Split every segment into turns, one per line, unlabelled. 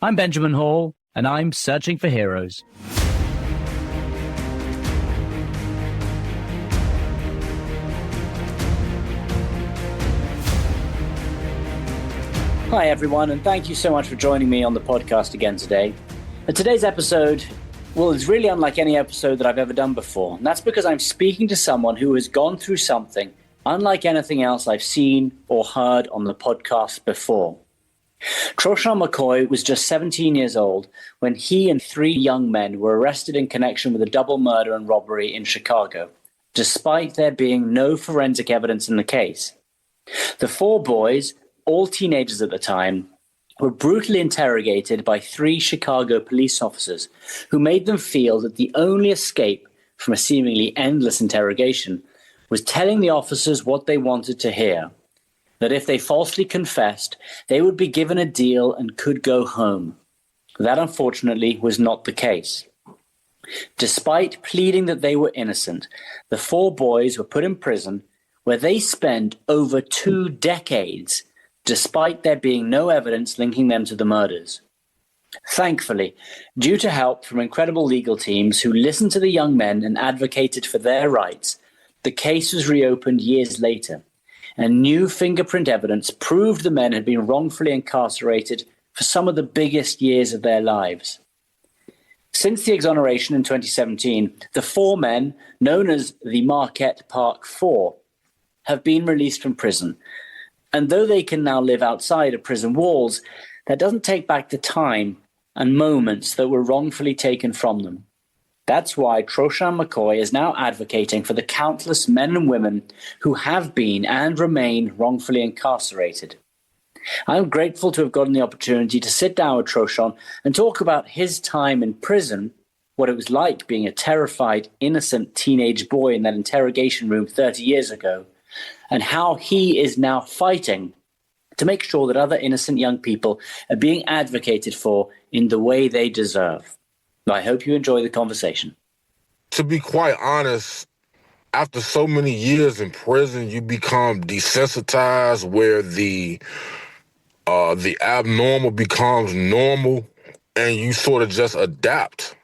I'm Benjamin Hall, and I'm searching for heroes. Hi, everyone, and thank you so much for joining me on the podcast again today. And today's episode, well, it's really unlike any episode that I've ever done before. And that's because I'm speaking to someone who has gone through something unlike anything else I've seen or heard on the podcast before. Troshawn McCoy was just 17 years old when he and 3 young men were arrested in connection with a double murder and robbery in Chicago, despite there being no forensic evidence in the case. The 4 boys, all teenagers at the time, were brutally interrogated by 3 Chicago police officers who made them feel that the only escape from a seemingly endless interrogation was telling the officers what they wanted to hear, that if they falsely confessed, they would be given a deal and could go home. That, unfortunately, was not the case. Despite pleading that they were innocent, the 4 boys were put in prison where they spent over 2 decades despite there being no evidence linking them to the murders. Thankfully, due to help from incredible legal teams who listened to the young men and advocated for their rights, the case was reopened years later, and new fingerprint evidence proved the men had been wrongfully incarcerated for some of the biggest years of their lives. Since the exoneration in 2017, the 4 men, known as the Marquette Park Four, have been released from prison. And though they can now live outside of prison walls, that doesn't take back the time and moments that were wrongfully taken from them. That's why Troshawn McCoy is now advocating for the countless men and women who have been and remain wrongfully incarcerated. I'm grateful to have gotten the opportunity to sit down with Troshawn and talk about his time in prison, what it was like being a terrified, innocent teenage boy in that interrogation room 30 years ago, and how he is now fighting to make sure that other innocent young people are being advocated for in the way they deserve. I hope you enjoy the conversation.
To be quite honest, after so many years in prison, you become desensitized where the abnormal becomes normal and you sort of just adapt.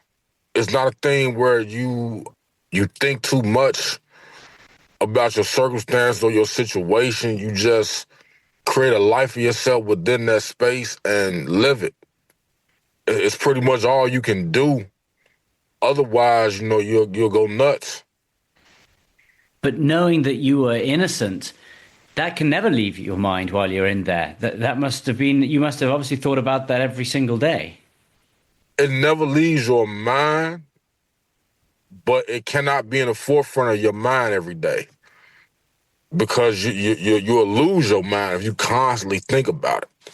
It's not a thing where you think too much about your circumstance or your situation. You just create a life for yourself within that space and live it. It's pretty much all you can do. Otherwise, you'll go nuts.
But knowing that you were innocent, that can never leave your mind while you're in there. That must have been, you must have obviously thought about that every single day.
It never leaves your mind, but it cannot be in the forefront of your mind every day, because you'll lose your mind if you constantly think about it.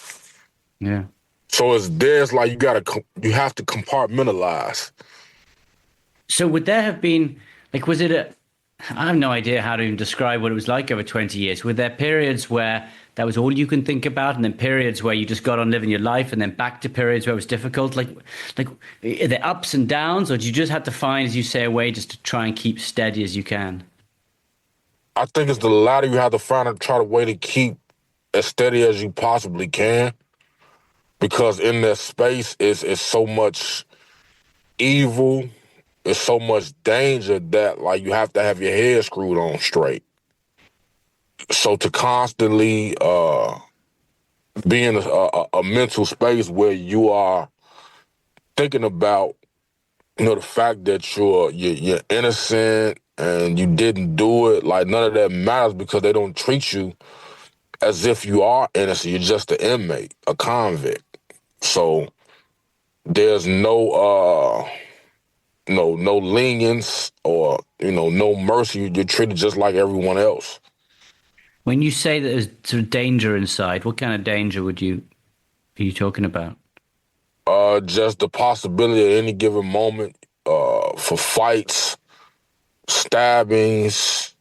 Yeah.
So it's like you have to compartmentalize.
So would there have been, like, was it I have no idea how to even describe what it was like over 20 years. Were there periods where that was all you can think about, and then periods where you just got on living your life, and then back to periods where it was difficult? Like, are there ups and downs, or do you just have to find, as you say, a way just to try and keep steady as you can?
I think it's the latter. You have to try a way to keep as steady as you possibly can, because in that space is so much evil, there's so much danger that, like, you have to have your head screwed on straight. So to constantly be in a mental space where you are thinking about, the fact that you're innocent and you didn't do it, like, none of that matters, because they don't treat you as if you are innocent. You're just an inmate, a convict. So there's no lenience or, no mercy. You're treated just like everyone else.
When you say that there's sort of danger inside, what kind of danger are you talking about?
Just the possibility at any given moment for fights, stabbings,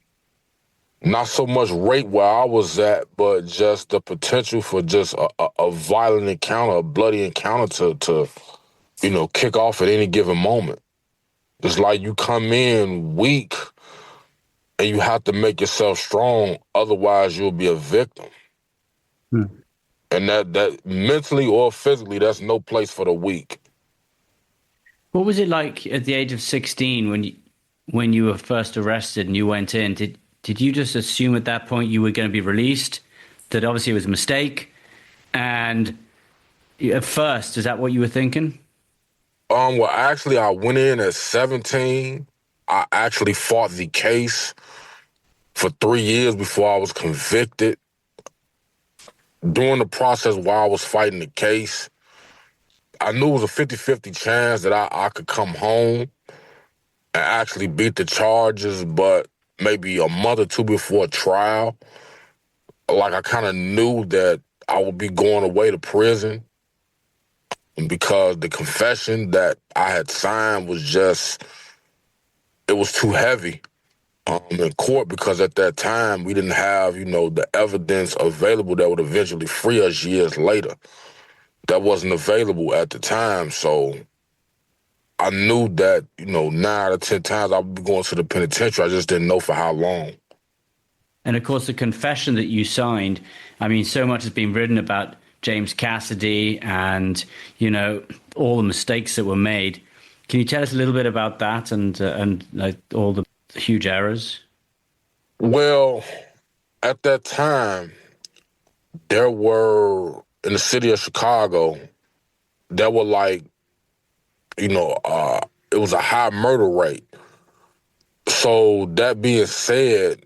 not so much rape where I was at, but just the potential for just a violent encounter, a bloody encounter to kick off at any given moment. It's like you come in weak and you have to make yourself strong, otherwise you'll be a victim. And that mentally or physically, that's no place for the weak.
What was it like at the age of 16 when you were first arrested and you went in? Did you just assume at that point you were going to be released? That obviously it was a mistake? And at first, is that what you were thinking?
Well, actually, I went in at 17. I actually fought the case for 3 years before I was convicted. During the process while I was fighting the case, I knew it was a 50-50 chance that I could come home and actually beat the charges, but maybe a month or two before trial, like I kind of knew that I would be going away to prison because the confession that I had signed was just, it was too heavy in court, because at that time we didn't have, the evidence available that would eventually free us years later. That wasn't available at the time, so I knew that, 9 out of 10 times I would be going to the penitentiary. I just didn't know for how long.
And of course, the confession that you signed, I mean, so much has been written about James Cassidy and, all the mistakes that were made. Can you tell us a little bit about that and like all the huge errors?
Well, at that time, there were, in the city of Chicago, there were like, it was a high murder rate. So that being said,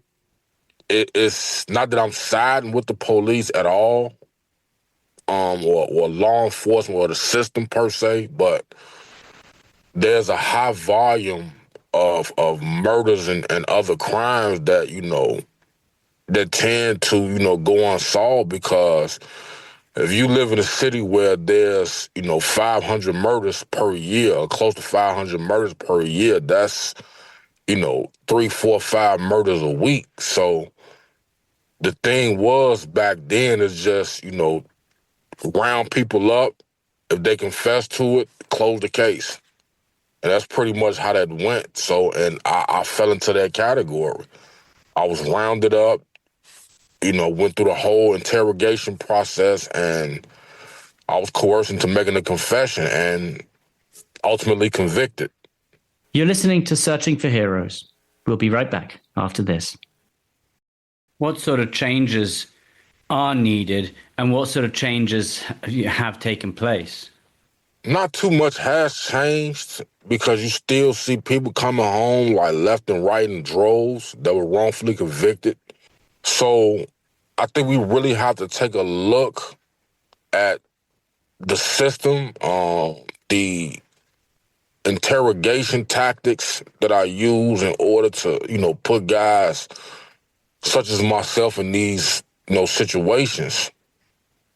it's not that I'm siding with the police at all, or law enforcement or the system per se, but there's a high volume of murders and other crimes that, that tend to, go unsolved, because if you live in a city where there's, 500 murders per year, or close to 500 murders per year, that's, 3, 4, 5 murders a week. So the thing was back then is just, round people up. If they confess to it, close the case. And that's pretty much how that went. So, and I fell into that category. I was rounded up, went through the whole interrogation process, and I was coerced into making a confession and ultimately convicted.
You're listening to Searching for Heroes. We'll be right back after this. What sort of changes are needed and what sort of changes have taken place?
Not too much has changed, because you still see people coming home like left and right in droves that were wrongfully convicted. So I think we really have to take a look at the system, the interrogation tactics that I use in order to, put guys such as myself in these, situations.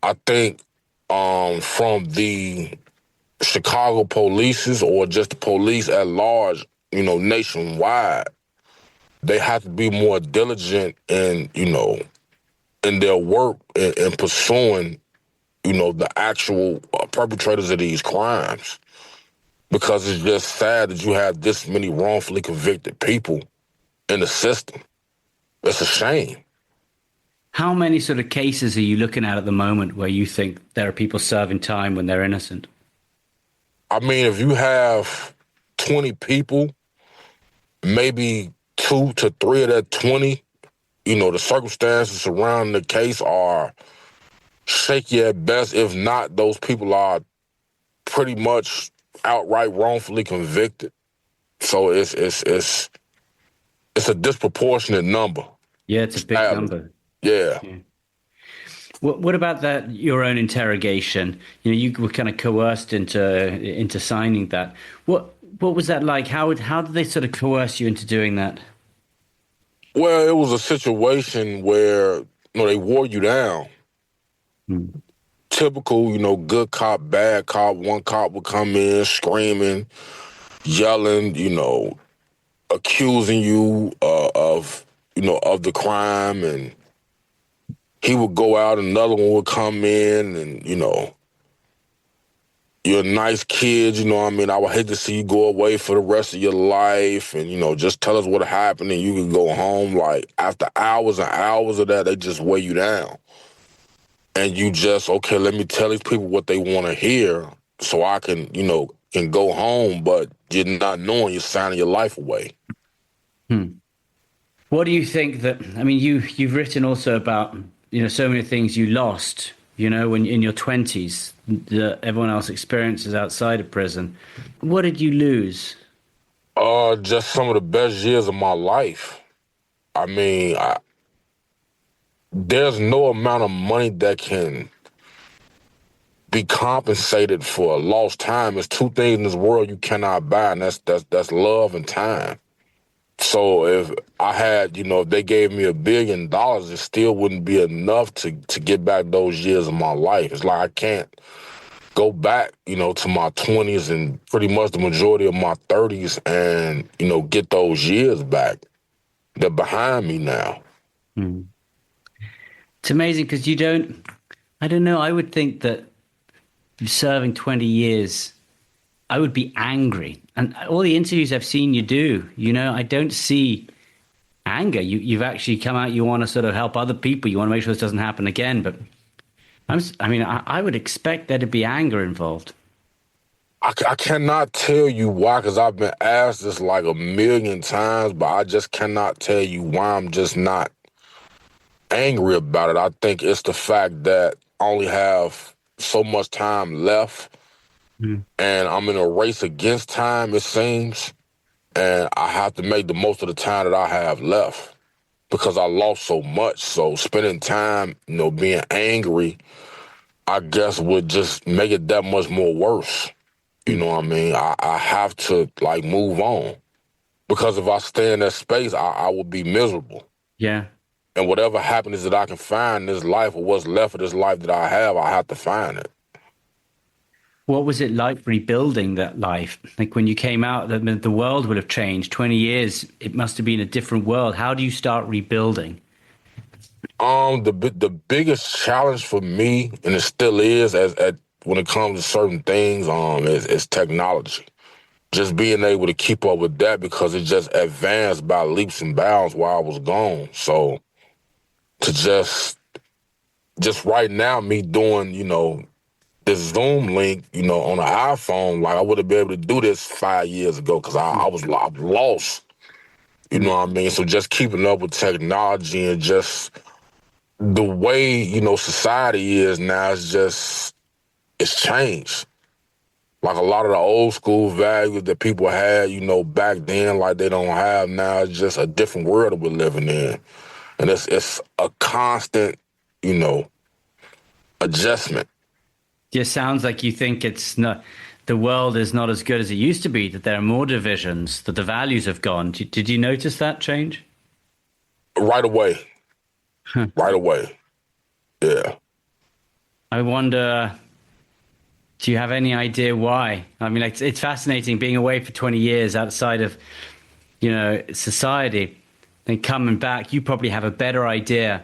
I think from the Chicago polices, or just the police at large, nationwide, they have to be more diligent in, in their work in pursuing, the actual perpetrators of these crimes. Because it's just sad that you have this many wrongfully convicted people in the system. It's a shame.
How many sort of cases are you looking at the moment where you think there are people serving time when they're innocent?
I mean, if you have 20 people, maybe 2 to 3 of that 20, the circumstances surrounding the case are shaky at best. If not, those people are pretty much outright wrongfully convicted. So it's a disproportionate number.
Yeah, it's a big number.
Yeah.
What about that? Your own interrogation. You were kind of coerced into signing that. What was that like? How did they sort of coerce you into doing that?
Well, it was a situation where they wore you down. Typical, good cop, bad cop. One cop would come in screaming, yelling, accusing you of the crime, and he would go out, another one would come in, and, you're a nice kid, I would hate to see you go away for the rest of your life, and, just tell us what happened and you can go home. Like, after hours and hours of that, they just weigh you down. and you just, okay, let me tell these people what they want to hear so I can, can go home, but you're not knowing you're signing your life away.
What do you think that, I mean, you've written also about, so many things you lost, when in your 20s that everyone else experiences outside of prison. What did you lose?
Just some of the best years of my life. I mean, there's no amount of money that can be compensated for lost time. There's two things in this world you cannot buy, and that's love and time. So if I had, if they gave me $1 billion, it still wouldn't be enough to get back those years of my life. It's like I can't go back, to my 20s and pretty much the majority of my 30s and, get those years back. They're behind me now.
It's amazing because I don't know, I would think that serving 20 years, I would be angry. And all the interviews I've seen you do, I don't see anger. You've actually come out, you want to sort of help other people. You want to make sure this doesn't happen again. But I would expect there to be anger involved.
I cannot tell you why, because I've been asked this like 1,000,000 times, but I just cannot tell you why I'm just not angry about it. I think it's the fact that I only have so much time left, and I'm in a race against time, it seems, and I have to make the most of the time that I have left because I lost so much. So spending time, being angry, I guess would just make it that much more worse. You know what I mean? I have to move on because if I stay in that space, I will be miserable.
Yeah.
And whatever happiness that I can find in this life or what's left of this life that I have to find it.
What was it like rebuilding that life? Like when you came out, the world would have changed. 20 years, it must have been a different world. How do you start rebuilding?
The biggest challenge for me, and it still is, when it comes to certain things, is technology. Just being able to keep up with that because it just advanced by leaps and bounds while I was gone. So to just right now, me doing, this Zoom link, on an iPhone, I would have been able to do this 5 years ago because I was lost. You know what I mean? So just keeping up with technology and just the way, society is now it's changed. Like a lot of the old school values that people had, back then, they don't have now. It's just a different world that we're living in. And it's a constant, adjustment.
It sounds like you think it's not, the world is not as good as it used to be, that there are more divisions, that the values have gone. Did you notice that change?
Right away. Right away. Yeah.
I wonder, do you have any idea why? I mean, it's fascinating being away for 20 years outside of, society, then coming back, you probably have a better idea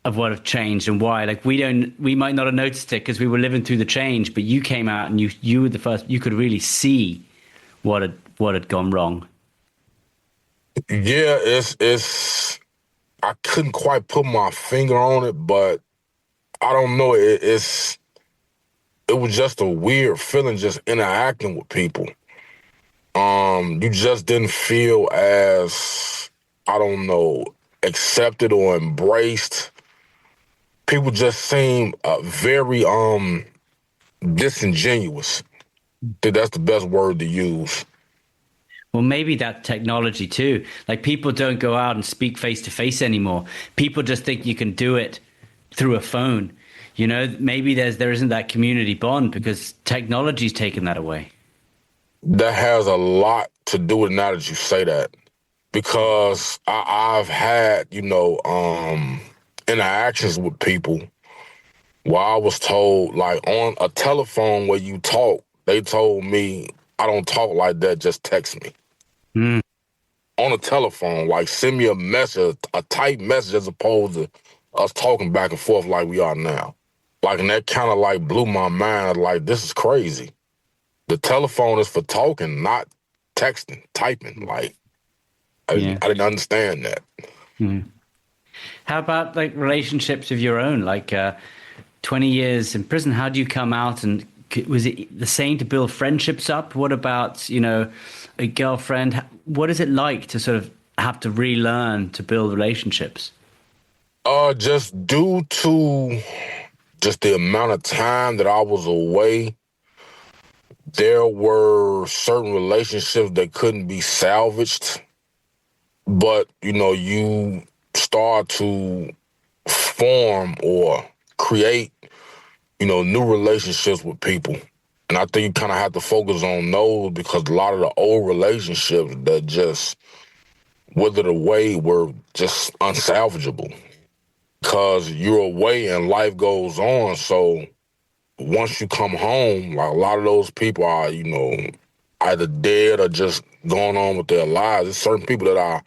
of what have changed and why. We might not have noticed it because we were living through the change, but you came out and you were the first, you could really see what had gone wrong.
Yeah, it's I couldn't quite put my finger on it, but I don't know. It was just a weird feeling just interacting with people. You just didn't feel as, I don't know, accepted or embraced. People just seem very disingenuous. I think that's the best word to use.
Well, maybe that technology too. Like people don't go out and speak face to face anymore. People just think you can do it through a phone. Maybe there isn't that community bond because technology's taken that away.
That has a lot to do with it now that you say that, because I've had, interactions with people where I was told, on a telephone where you talk, they told me, I don't talk like that, just text me. On a telephone, send me a message, a typed message as opposed to us talking back and forth like we are now. And that kind of blew my mind, this is crazy. The telephone is for talking, not texting, typing. I didn't understand that.
How about relationships of your own? 20 years in prison, how do you come out? And was it the same to build friendships up? What about, a girlfriend? What is it like to sort of have to relearn to build relationships?
Just due to just the amount of time that I was away, there were certain relationships that couldn't be salvaged. But, you start to form or create, new relationships with people. And I think you kind of have to focus on those because a lot of the old relationships that just withered away were just unsalvageable because you're away and life goes on. So once you come home, like a lot of those people are, either dead or just going on with their lives. There's certain people that I,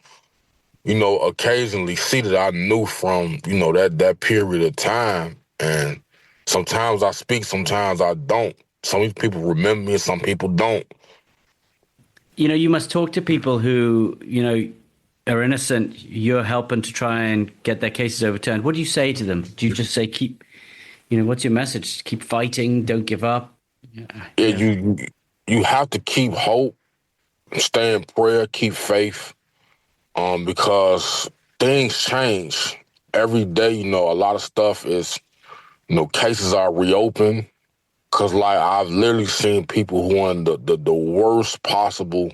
occasionally see that I knew from, that period of time. And sometimes I speak, sometimes I don't. Some people remember me, some people don't.
You must talk to people who, are innocent. You're helping to try and get their cases overturned. What do you say to them? Do you just say, what's your message? Keep fighting, don't give up?
You have to keep hope, stay in prayer, keep faith, because things change. Every day, a lot of stuff is, cases are reopened. Because, I've literally seen people who are in the worst possible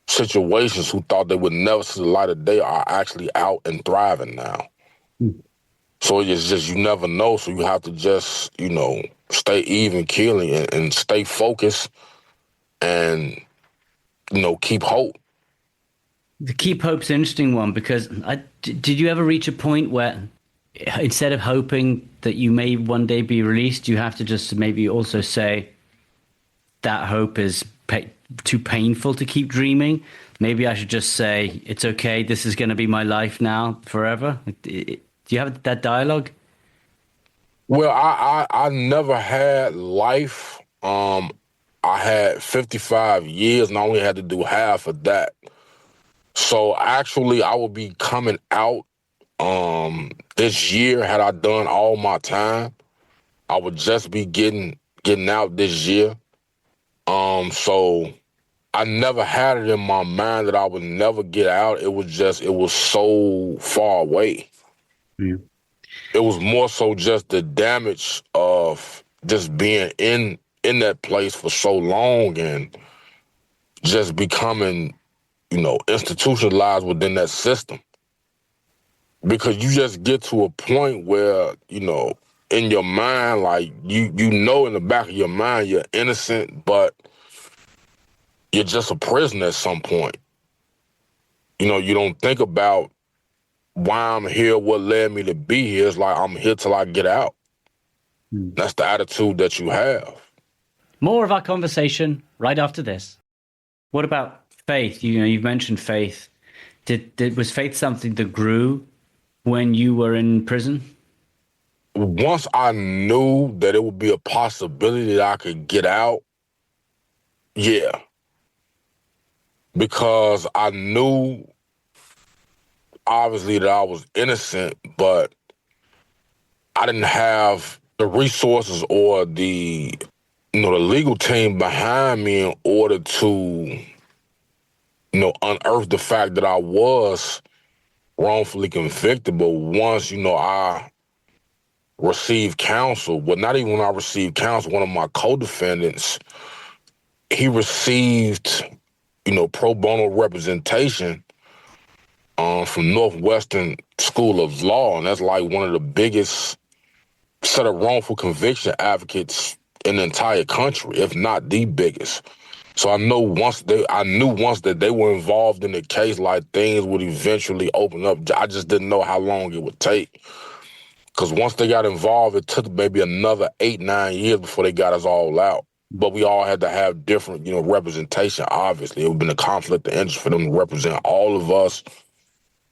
situations who thought they would never see the light of day are actually out and thriving now. So it's just, you never know. So you have to just, stay even keeling and stay focused and, keep hope.
The keep hope's an interesting one because did you ever reach a point where instead of hoping that you may one day be released, you have to just maybe also say that hope is too painful to keep dreaming? Maybe I should just say, it's okay, this is going to be my life now forever. Do you have that dialogue?
Well, I never had life. I had 55 years and I only had to do half of that. So actually I would be coming out this year. Had I done all my time, I would just be getting out this year. So I never had it in my mind that I would never get out. It was so far away.
Yeah.
It was more so just the damage of just being in that place for so long and just becoming, institutionalized within that system. Because you just get to a point where, in your mind, like you in the back of your mind you're innocent, but you're just a prisoner at some point. You don't think about why I'm here, what led me to be here. It's like I'm here till I get out. That's the attitude that you have.
More of our conversation right after this. What about faith? You've mentioned faith. Was faith something that grew when you were in prison?
Once I knew that it would be a possibility that I could get out, yeah. Because I knew, obviously, that I was innocent, but I didn't have the resources or the legal team behind me in order to, unearth the fact that I was wrongfully convicted. But once, I received counsel, well, not even when I received counsel, one of my co-defendants, he received, pro bono representation from Northwestern School of Law, and that's like one of the biggest set of wrongful conviction advocates in the entire country, if not the biggest. So I knew once that they were involved in the case, like things would eventually open up. I just didn't know how long it would take. Because once they got involved, it took maybe another 8-9 years before they got us all out. But we all had to have different, representation, obviously. It would have been a conflict of interest for them to represent all of us.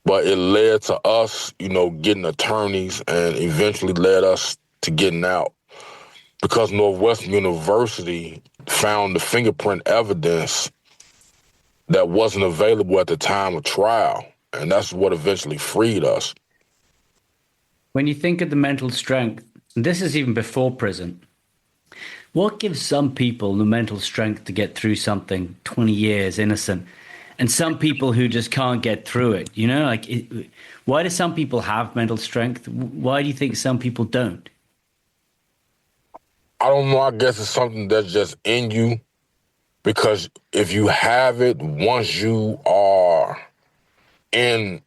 But it led to us, getting attorneys and eventually led us to getting out. Because Northwestern University found the fingerprint evidence that wasn't available at the time of trial. And that's what eventually freed us.
When you think of the mental strength And this is even before prison. What gives some people the mental strength to get through something 20 years innocent, and some people who just can't get through it? You know, like, why do some people have mental strength? Why do you think some people don't?
I don't know. I guess it's something that's just in you, because if you have it, once you are in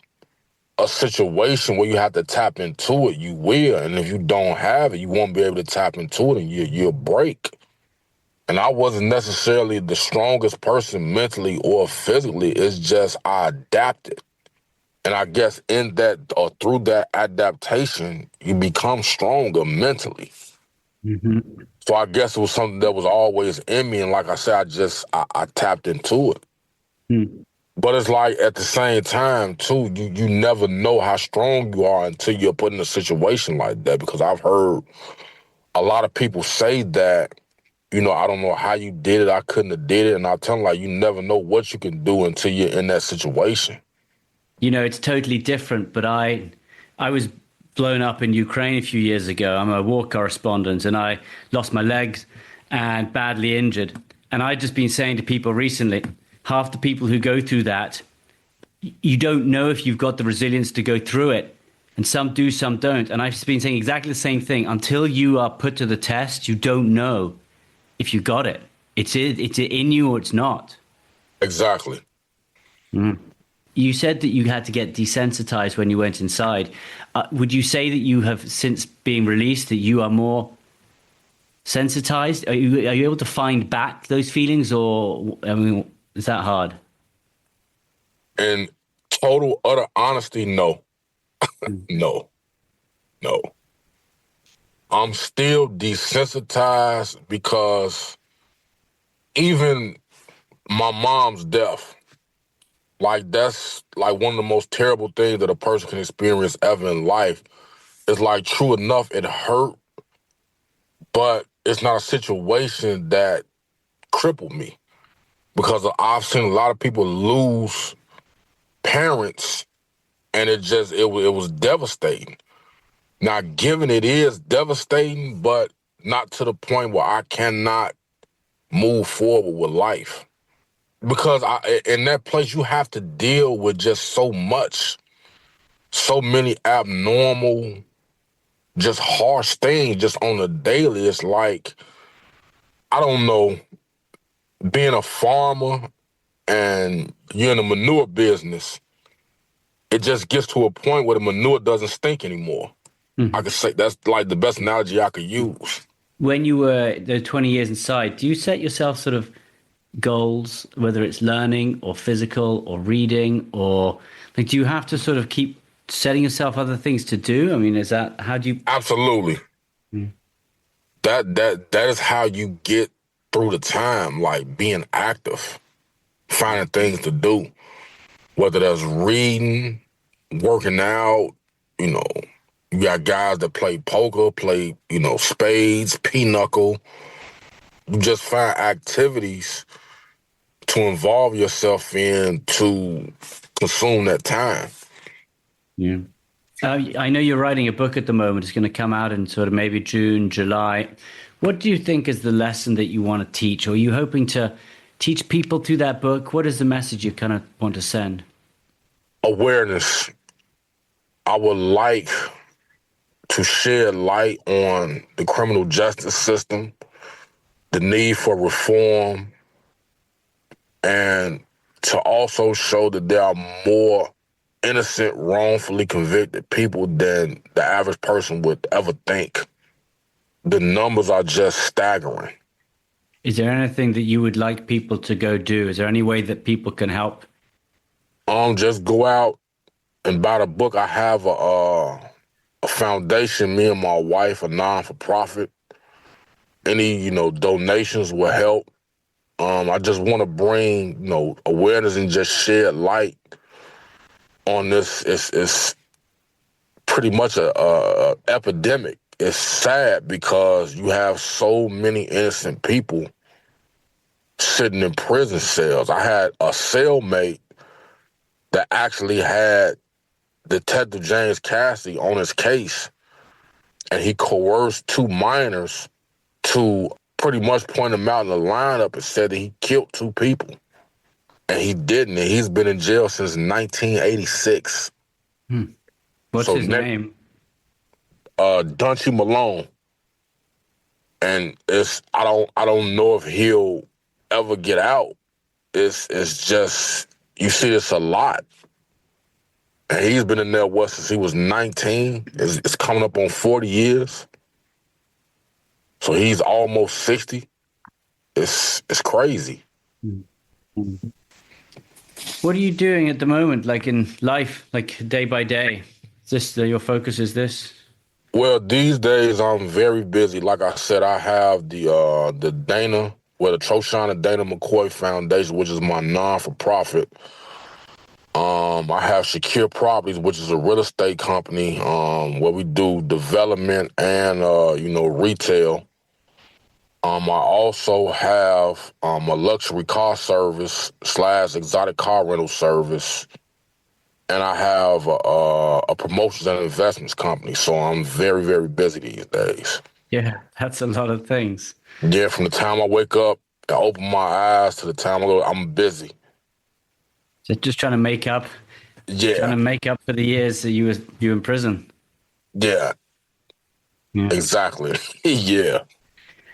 a situation where you have to tap into it, you will. And if you don't have it, you won't be able to tap into it, and you'll break. And I wasn't necessarily the strongest person mentally or physically. It's just I adapted. And I guess in that, or through that adaptation, you become stronger mentally.
Mm-hmm.
So I guess it was something that was always in me. And like I said, I tapped into it.
Hmm.
But it's like at the same time, too, you never know how strong you are until you're put in a situation like that. Because I've heard a lot of people say that, I don't know how you did it. I couldn't have did it. And I tell them, like, you never know what you can do until you're in that situation.
You know, it's totally different, but I was blown up in Ukraine a few years ago. I'm a war correspondent, and I lost my legs and badly injured. And I've just been saying to people recently, half the people who go through that, you don't know if you've got the resilience to go through it. And some do, some don't. And I've been saying exactly the same thing. Until you are put to the test, you don't know if you got it. It's in you or it's not.
Exactly.
Mm. You said that you had to get desensitized when you went inside. Would you say that you have, since being released, that you are more sensitized? Are you able to find back those feelings, or, I mean, is that hard?
In total, utter honesty, no.
Mm.
No. No. I'm still desensitized because even my mom's death, like, that's like one of the most terrible things that a person can experience ever in life. It's like, true enough, it hurt, but it's not a situation that crippled me, because I've seen a lot of people lose parents, and it was devastating. Now, given it is devastating, but not to the point where I cannot move forward with life. Because in that place, you have to deal with just so much, so many abnormal, just harsh things just on a daily. It's like, I don't know, being a farmer and you're in the manure business, it just gets to a point where the manure doesn't stink anymore. I
Mhm.
could say that's like the best analogy I could use.
When you were the 20 years inside, do you set yourself sort of goals, whether it's learning or physical or reading, or like, do you have to sort of keep setting yourself other things to do? I mean, is that how do you?
Absolutely.
Mm.
That is how you get through the time, like being active, finding things to do, whether that's reading, working out, you know, you got guys that play poker, play, spades, pinochle. You just find activities to involve yourself in to consume that time.
Yeah. I know you're writing a book at the moment. It's going to come out in sort of maybe June, July. What do you think is the lesson that you want to teach? Or are you hoping to teach people through that book? What is the message you kind of want to send?
Awareness. I would like to shed light on the criminal justice system, the need for reform, and to also show that there are more innocent, wrongfully convicted people than the average person would ever think. The numbers are just staggering.
Is there anything that you would like people to go do? Is there any way that people can help?
Just go out and buy the book. I have a foundation, me and my wife, a non-for-profit. Any, donations will help. I just want to bring, awareness and just shed light on this. It's pretty much a epidemic. It's sad because you have so many innocent people sitting in prison cells. I had a cellmate that actually had Detective James Cassidy on his case, and he coerced two minors to pretty much point him out in the lineup and said that he killed two people. And he didn't, and he's been in jail since 1986.
What's his name?
Dungy Malone. And I don't know if he'll ever get out. It's just, you see this a lot. And he's been in there since he was 19. It's coming up on 40 years. So he's almost 60. It's crazy.
What are you doing at the moment, like in life, like day by day? Is this your focus? Is this?
Well, these days I'm very busy. Like I said, I have the Troshawn and Dana McCoy Foundation, which is my non-for-profit. I have Secure Properties, which is a real estate company where we do development and retail. I also have a luxury car service / exotic car rental service, and I have a promotions and investments company. So I'm very, very busy these days.
Yeah, that's a lot of things.
Yeah, from the time I wake up and open my eyes to the time I go, I'm busy.
So just trying to make up.
Yeah.
Trying to make up for the years that you were in prison.
Yeah. Exactly. Yeah.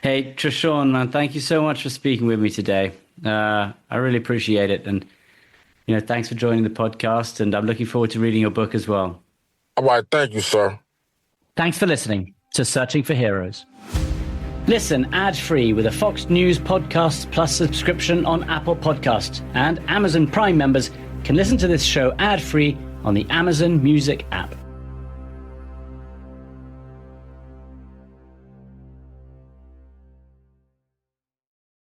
Hey, Troshawn, man, thank you so much for speaking with me today. I really appreciate it. And, thanks for joining the podcast. And I'm looking forward to reading your book as well.
All right. Thank you, sir.
Thanks for listening to Searching for Heroes. Listen ad-free with a Fox News Podcasts Plus subscription on Apple Podcasts. And Amazon Prime members can listen to this show ad-free on the Amazon Music app.